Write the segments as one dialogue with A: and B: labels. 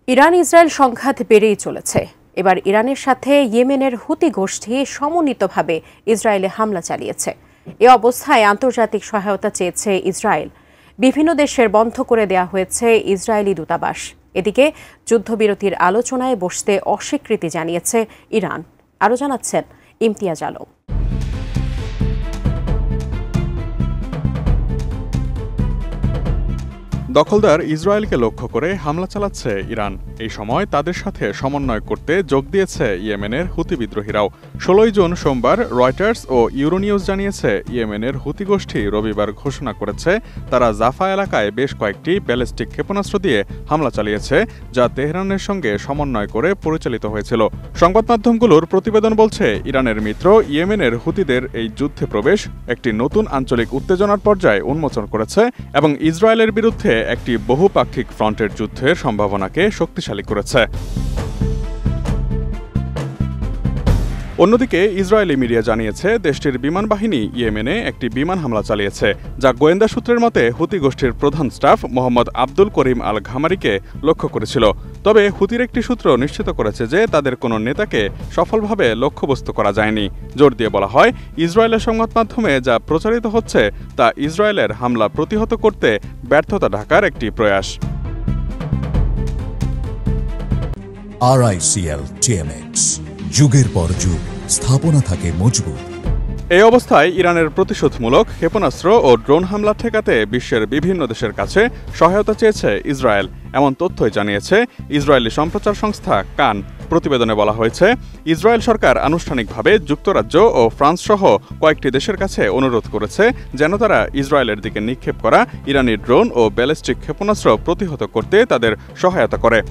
A: Iran Israel সংঘাত বেড়েই চলেছে। এবার ইরানের সাথে ইয়েমেনের হুতি গোষ্ঠী সমন্বিতভাবে ইসরায়েলে হামলা চালিয়েছে। এ অবস্থায় আন্তর্জাতিক সহায়তা চেয়েছে ইসরায়েল। বিভিন্ন দেশের বন্ধ করে দেয়া হয়েছে ইসরায়েলি দূতাবাস। এদিকে যুদ্ধবিরতির আলোচনায় বসতে অস্বীকৃতি জানিয়েছে ইরান। আরও জানাচ্ছেন ইমতিয়াজ আলম।
B: দখলদার ইসরায়েলকে লক্ষ্য করে হামলা চালাচ্ছে ইরান। এই সময় তাদের সাথে সমন্বয় করতে যোগ দিয়েছে ইয়েমেনের হুতি বিদ্রোহীরাও। ১৬ জুন সোমবার রয়টার্স ও ইউরোনিউজ জানিয়েছে ইয়েমেনের হুতি গোষ্ঠী রবিবার ঘোষণা করেছে তারা জাফা এলাকায় বেশ কয়েকটি ব্যালিস্টিক ক্ষেপণাস্ত্র দিয়ে হামলা চালিয়েছে, যা তেহরানের সঙ্গে সমন্বয় করে পরিচালিত হয়েছিল। সংবাদ মাধ্যমগুলোর প্রতিবেদন বলছে ইরানের মিত্র ইয়েমেনের হুতিদের এই যুদ্ধে প্রবেশ একটি নতুন আঞ্চলিক উত্তেজনার পর্যায়ে উন্মোচন করেছে এবং ইসরায়েলের বিরুদ্ধে একটি বহুপাক্ষিক ফ্রন্টের যুদ্ধের সম্ভাবনাকে শক্তিশালী করেছে। অন্যদিকে ইসরায়েলি মিডিয়া জানিয়েছে দেশটির বিমান বাহিনী ইয়েমেনে একটি বিমান হামলা চালিয়েছে, যা গোয়েন্দা সূত্রের মতে হুতি গোষ্ঠীর প্রধান স্টাফ মোহাম্মদ আব্দুল করিম আল ঘামারিকে লক্ষ্য করেছিল। তবে হুতির একটি সূত্র নিশ্চিত করেছে যে তাদের কোনো নেতাকে সফলভাবে লক্ষ্যবস্তু করা যায়নি। জোর দিয়ে বলা হয়, ইসরায়েলের সংবাদ মাধ্যমে যা প্রচারিত হচ্ছে তা ইসরায়েলের হামলা প্রতিহত করতে ব্যর্থতা ঢাকার একটি প্রয়াস।
C: RICL TMX, যুগের পর যুগ স্থাপনা থাকে মজবুত।
B: এই অবস্থায় ইরানের প্রতিশোধমূলক ক্ষেপণাস্ত্র ও ড্রোন হামলা ঠেকাতে বিশ্বের বিভিন্ন দেশের কাছে সহায়তা চেয়েছে ইসরায়েল, এমন তথ্যই জানিয়েছে ইসরায়েলি সম্প্রচার সংস্থা কান। প্রতিবেদনে বলা হয়েছে, ইসরায়েল সরকার আনুষ্ঠানিকভাবে যুক্তরাজ্য ও ফ্রান্স সহ কয়েকটি দেশের কাছে অনুরোধ করেছে যেন তারা ইসরায়েলের দিকে নিক্ষেপ করা ইরানি ড্রোন ও ব্যালিস্টিক ক্ষেপণাস্ত্র প্রতিহত করতে তাদের সহায়তা করে।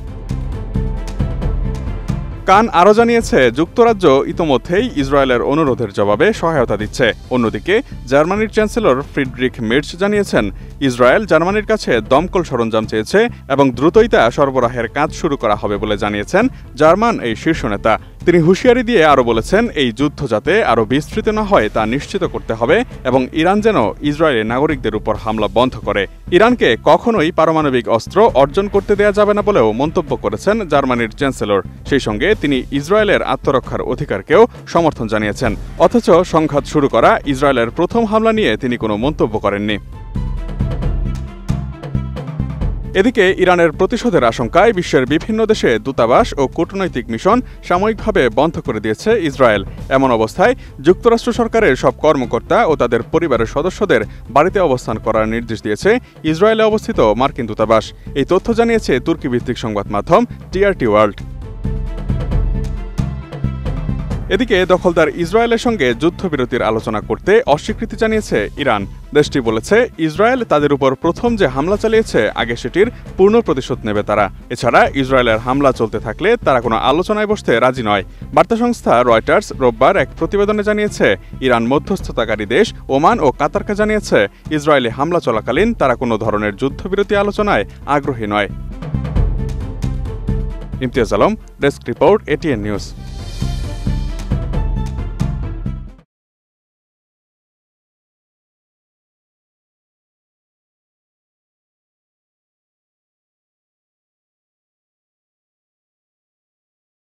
B: কান আরও জানিয়েছে, যুক্তরাজ্য ইতোমধ্যেই ইসরায়েলের অনুরোধের জবাবে সহায়তা দিচ্ছে। অন্যদিকে জার্মানির চ্যান্সেলর ফ্রিডরিখ মের্জ জানিয়েছেন, ইসরায়েল জার্মানির কাছে দমকল সরঞ্জাম চেয়েছে এবং দ্রুতই তা সরবরাহের কাজ শুরু করা হবে বলে জানিয়েছেন জার্মান এই শীর্ষ নেতা। তিনি হুঁশিয়ারি দিয়ে আরও বলেছেন, এই যুদ্ধ যাতে আরও বিস্তৃত না হয় তা নিশ্চিত করতে হবে এবং ইরান যেন ইসরায়েলি নাগরিকদের উপর হামলা বন্ধ করে। ইরানকে কখনোই পারমাণবিক অস্ত্র অর্জন করতে দেয়া যাবে না বলেও মন্তব্য করেছেন জার্মানির চ্যান্সেলর। সেই সঙ্গে তিনি ইসরায়েলের আত্মরক্ষার অধিকারকেও সমর্থন জানিয়েছেন। অথচ সংঘাত শুরু করা ইসরায়েলের প্রথম হামলা নিয়ে তিনি কোনো মন্তব্য করেননি। এদিকে ইরানের প্রতিশোধের আশঙ্কায় বিশ্বের বিভিন্ন দেশে দূতাবাস ও কূটনৈতিক মিশন সাময়িকভাবে বন্ধ করে দিয়েছে ইসরায়েল। এমন অবস্থায় যুক্তরাষ্ট্র সরকারের সব কর্মকর্তা ও তাদের পরিবারের সদস্যদের বাড়িতে অবস্থান করার নির্দেশ দিয়েছে ইসরায়েলে অবস্থিত মার্কিন দূতাবাস। এই তথ্য জানিয়েছে তুর্কি ভিত্তিক সংবাদ মাধ্যম TRT ওয়ার্ল্ড। এদিকে দখলদার ইসরায়েলের সঙ্গে যুদ্ধবিরতির আলোচনা করতে অস্বীকৃতি জানিয়েছে ইরান। দেশটি বলেছে, ইসরায়েল তাদের উপর প্রথম যে হামলা চালিয়েছে আগে সেটির পূর্ণ প্রতিশোধ নেবে তারা। এছাড়া ইসরায়েলের হামলা চলতে থাকলে তারা কোনো আলোচনায় বসতে রাজি নয়। বার্তা সংস্থা রয়টার্স রোববার এক প্রতিবেদনে জানিয়েছে, ইরান মধ্যস্থতাকারী দেশ ওমান ও কাতারকে জানিয়েছে ইসরায়েলি হামলা চলাকালীন তারা কোনো ধরনের যুদ্ধবিরতি আলোচনায় আগ্রহী নয়। Imtiaz Alam, desk report, ATN news.